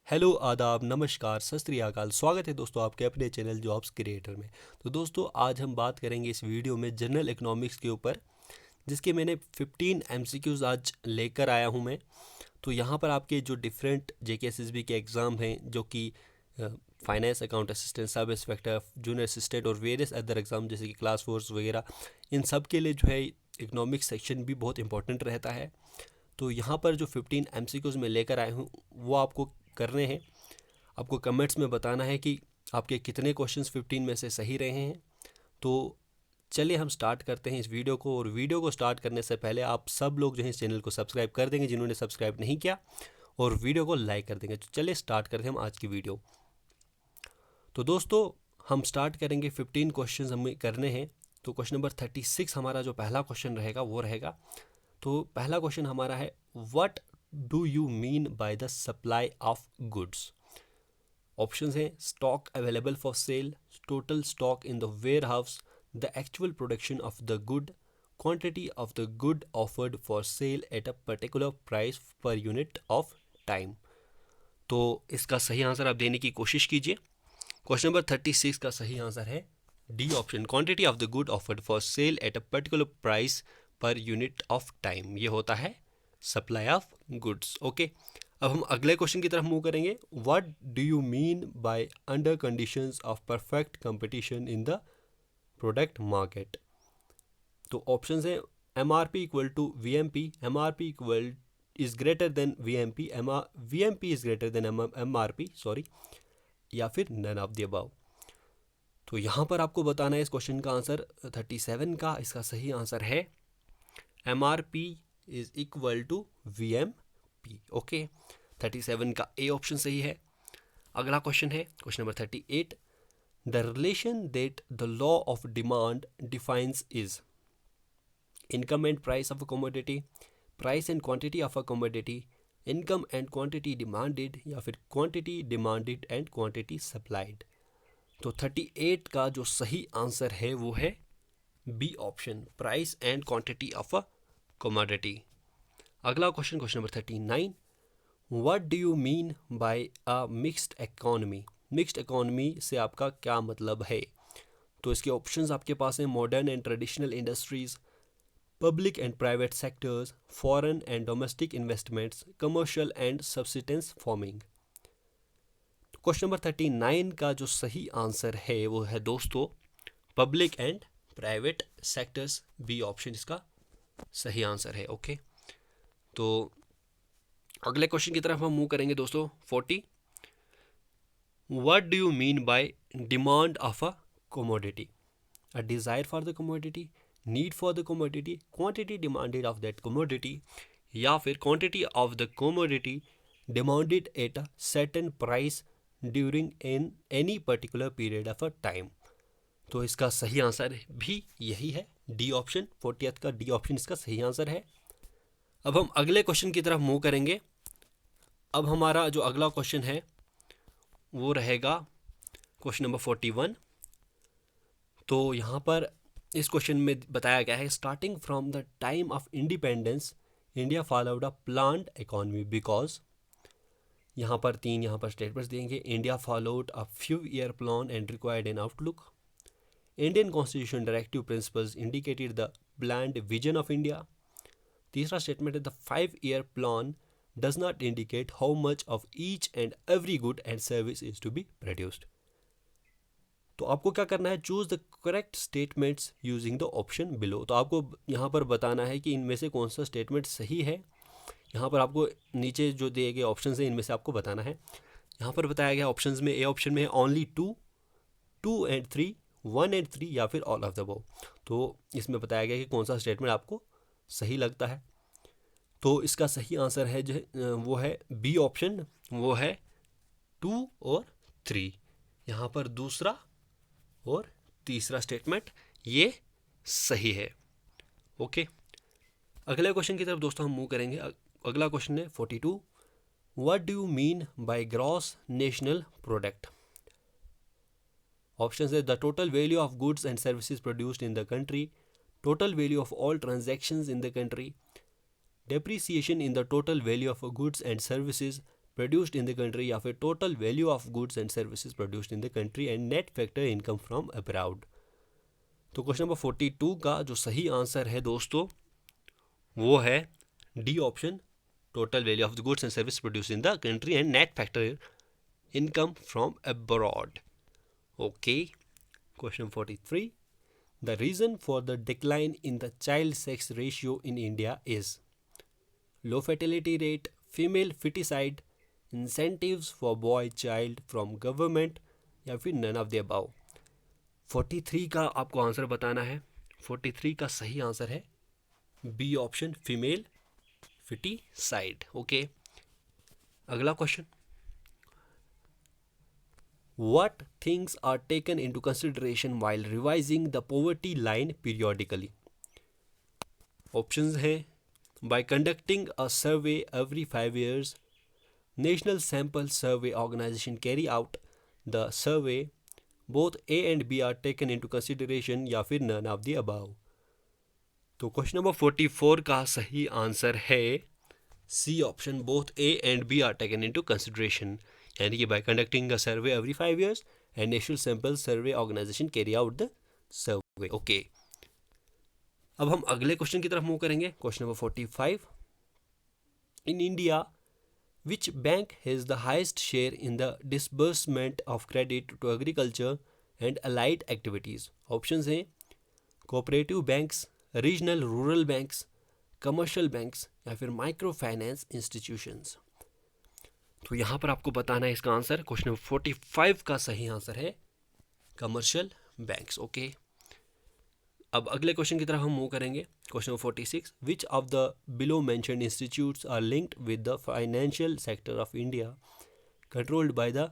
Hello आदाब नमस्कार सत श्री अकाल। स्वागत है दोस्तों आपके अपने चैनल जॉब्स क्रिएटर में। तो दोस्तों आज हम बात करेंगे इस वीडियो में जनरल इकोनॉमिक्स के ऊपर, जिसके मैंने 15 एमसीक्यूज़ आज लेकर आया हूं मैं। तो यहाँ पर आपके जो डिफरेंट जेकेएसएसबी के एग्ज़ाम हैं, जो कि finance account assistant, sub inspector, junior assistant और वेरियस अदर एग्ज़ाम जैसे कि क्लास फोर्स वगैरह, इन सब के लिए जो है इकोनॉमिक्स सेक्शन भी बहुत इंपॉर्टेंट रहता है। तो यहाँ पर जो 15 एमसीक्यूज़ मैं लेकर आया हूँ वो आपको करने हैं। आपको कमेंट्स में बताना है कि आपके कितने क्वेश्चंस 15 में से सही रहे हैं। तो चलिए हम स्टार्ट करते हैं इस वीडियो को। और वीडियो को स्टार्ट करने से पहले आप सब लोग जो है इस चैनल को सब्सक्राइब कर देंगे जिन्होंने सब्सक्राइब नहीं किया, और वीडियो को लाइक कर देंगे। तो चलिए स्टार्ट करते हैं हम आज की वीडियो। तो दोस्तों हम स्टार्ट करेंगे, 15 क्वेश्चन हमें करने हैं। तो क्वेश्चन नंबर 36 हमारा जो पहला क्वेश्चन रहेगा वो रहेगा। तो पहला क्वेश्चन हमारा है, what do you mean by the supply of goods. Options हैं stock available for sale, total stock in the warehouse, the actual production of the good, quantity of the good offered for sale at a particular price per unit of time. तो इसका सही answer आप देने की कोशिश कीजिए। Question number 36 का सही आंसर है D option, quantity of the good offered for sale at a particular price per unit of time. ये होता है सप्लाई ऑफ गुड्स। ओके, अब हम अगले क्वेश्चन की तरफ मूव करेंगे। What do you mean by under conditions of perfect competition in the product market. तो ऑप्शंस हैं M R P equal to V M P, M R P equal is greater than V M P, V M P is greater than M R P, sorry, या फिर none of the above. तो यहाँ पर आपको बताना है इस question का आंसर 37 का। इसका सही आंसर है M R P is equal to V M P. Okay, 37 का ए ऑप्शन सही है। अगला क्वेश्चन है question number 38, the relation that the law of demand defines is income and price of a commodity, price and quantity of a commodity, income and quantity demanded, या फिर quantity demanded and quantity supplied. तो 38 का जो सही answer है वो है B option, price and quantity of a commodity. अगला question, question number 39, what do you mean by a mixed economy. Mixed economy से आपका क्या मतलब है। तो इसके ऑप्शंस आपके पास हैं modern and traditional industries, public and private sectors, foreign and domestic investments, commercial and subsistence farming. Question number 39 का जो सही आंसर है वो है दोस्तों public and private sectors. B option इसका सही आंसर है। ओके, तो अगले क्वेश्चन की तरफ हम मूव करेंगे दोस्तों। 40, what do you mean bye demand of a commodity, a desire for the commodity, need for the commodity, quantity demanded of that commodity, या फिर quantity of the commodity demanded at a certain price during in any particular period of a time. तो इसका सही answer भी यही है, D option, 40th का D option इसका सही आंसर है। अब हम अगले क्वेश्चन की तरफ मूव करेंगे। अब हमारा जो अगला क्वेश्चन है वो रहेगा क्वेश्चन नंबर 41। तो यहाँ पर इस क्वेश्चन में बताया गया है, starting from the time of independence India followed a planned economy because, यहाँ पर तीन यहाँ पर स्टेटमेंट्स देंगे। India followed a few year plan and required N outlook, Indian constitution directive principles indicated the planned vision of India. तीसरा statement है the 5-year plan does not indicate how much of each and every good and service is to be produced। तो आपको क्या करना है, choose the correct statements using the option below. तो आपको यहाँ पर बताना है कि इनमें से कौन सा स्टेटमेंट सही है। यहाँ पर आपको नीचे जो दिए गए ऑप्शन हैं इनमें से आपको बताना है। यहाँ पर बताया गया ऑप्शन में, ए ऑप्शन में है ओनली 2, 2 and 3, 1 and 3, या फिर ऑल ऑफ द अबव। तो इसमें बताया गया कि कौन सा स्टेटमेंट आपको सही लगता है। तो इसका सही आंसर है जो वो है बी ऑप्शन, वो है 2 और 3। यहाँ पर दूसरा और तीसरा स्टेटमेंट ये सही है। ओके, अगले क्वेश्चन की तरफ दोस्तों हम मूव करेंगे। अगला क्वेश्चन है 42, what do you mean by gross national product. Option है the total value of goods and services produced in the country, total value of all transactions in the country, depreciation in the total value of goods and services produced in the country, या फिर total value of goods and services produced in the country and net factor income from abroad. तो question number 42 का जो सही answer है दोस्तों वो है D option, total value of the goods and service produce in the country and net factor income from abroad. Okay, question 43, the reason for the decline in the child sex ratio in India is low fertility rate, female foeticide, incentives for boy child from government, या फिर none of the above. 43 का आपको answer बताना है। 43 का सही answer है B option, female foeticide. Okay, अगला question, what things are taken into consideration while revising the poverty line periodically. Options हैं by conducting a survey every 5 years, National Sample Survey Organization carry out the survey, both A and B are taken into consideration, या फिर none of the above। तो question number 44 का सही answer है C option, both A and B are taken into consideration, यानी कि by conducting a survey every 5 years and national sample survey organisation carry out the survey. Okay, अब हम अगले question की तरफ मूव करेंगे। Question number 45, in India which bank has the highest share in the disbursement of credit to agriculture and allied activities. Options हैं cooperative banks, regional rural banks, commercial banks, या फिर micro finance institutions. तो यहाँ पर आपको बताना है इसका आंसर। क्वेश्चन नंबर 45 का सही आंसर है कमर्शियल बैंक्स। ओके, अब अगले क्वेश्चन की तरफ हम मूव करेंगे। Question number 46, which of the below mentioned institutes are linked with the financial sector of India controlled by the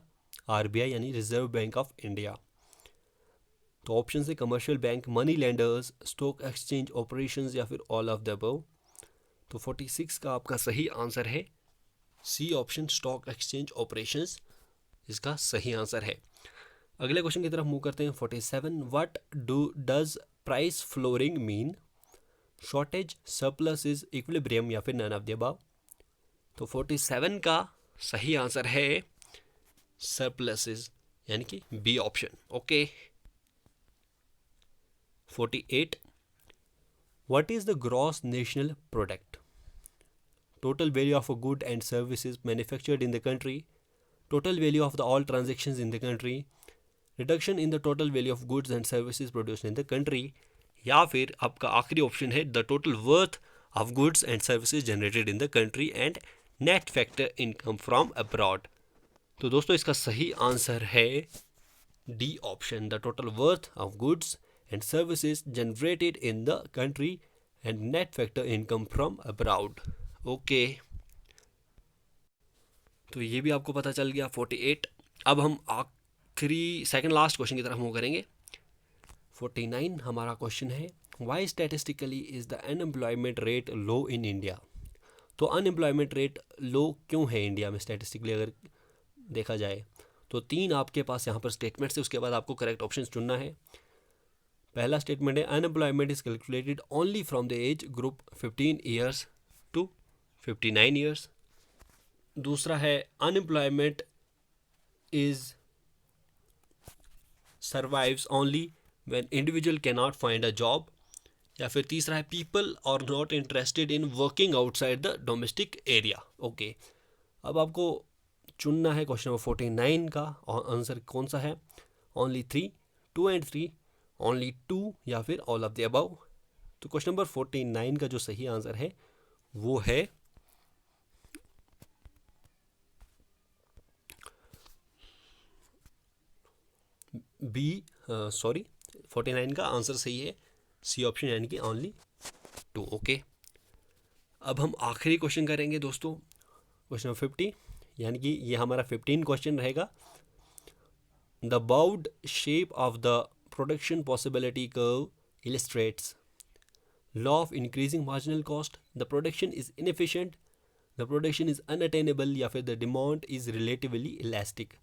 RBI, यानी रिजर्व बैंक ऑफ इंडिया। तो ऑप्शन है commercial bank, money lenders, stock exchange operations, या फिर all of the above. तो 46 का आपका सही answer है C option, stock exchange operations इसका सही आंसर है। अगले क्वेश्चन की तरफ मूव करते हैं। 47, what does price flooring mean, shortage, surplus, is equilibrium, या फिर नन ऑफ द अबव। तो 47 का सही आंसर है सरप्लसेस, यानी कि B option. Okay, 48, what is the gross national product, total value of a good and services manufactured in the country, total value of the all transactions in the country, reduction in the total value of goods and services produced in the country, या फिर आपका आखिरी option है the total worth of goods and services generated in the country and net factor income from abroad. तो दोस्तों इसका सही answer है D option, the total worth of goods and services generated in the country and net factor income from abroad. Okay, तो ये भी आपको पता चल गया 48। अब हम आखिरी सेकंड लास्ट क्वेश्चन की तरफ मूव करेंगे। 49 हमारा क्वेश्चन है, why statistically is the unemployment rate low in India. तो अनएम्प्लॉयमेंट रेट लो क्यों है इंडिया में स्टैटिस्टिकली अगर देखा जाए तो 3 आपके पास यहाँ पर स्टेटमेंट्स है, उसके बाद आपको करेक्ट ऑप्शन चुनना है। पहला स्टेटमेंट है unemployment is calculated only from the age group 15 years to 59 years. दूसरा है unemployment is survives only when individual can not find a job. या फिर तीसरा है people are not interested in working outside the domestic area. Okay, अब आपको चुनना है क्वेश्चन नंबर 49 का आंसर कौन सा है, ओनली 3, 2 एंड 3, ओनली 2, या फिर ऑल ऑफ द अबव। तो क्वेश्चन नंबर 49 का जो सही आंसर है वो है बी, 49 का आंसर सही है सी ऑप्शन, यानी कि ओनली 2। ओके, अब हम आखिरी क्वेश्चन करेंगे दोस्तों, क्वेश्चन नंबर 50, यानी कि ये हमारा 15 क्वेश्चन रहेगा। The bowed shape of the production possibility curve illustrates law of increasing marginal cost, the production is inefficient, the production is unattainable, या फिर the demand is relatively elastic.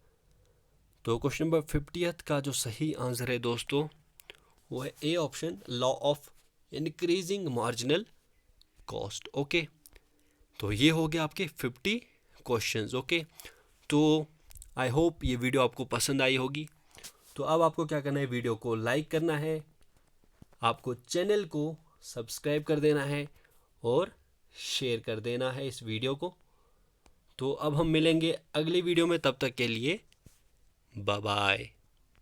तो क्वेश्चन नंबर 50 का जो सही आंसर है दोस्तों वो है A option, law of increasing marginal cost. Okay, तो ये हो गया आपके 50 क्वेश्चंस। ओके, तो आई होप ये वीडियो आपको पसंद आई होगी। तो अब आपको क्या करना है, वीडियो को लाइक करना है, आपको चैनल को सब्सक्राइब कर देना है और शेयर कर देना है इस वीडियो को। तो अब हम मिलेंगे अगली वीडियो में, तब तक के लिए बाय बाय।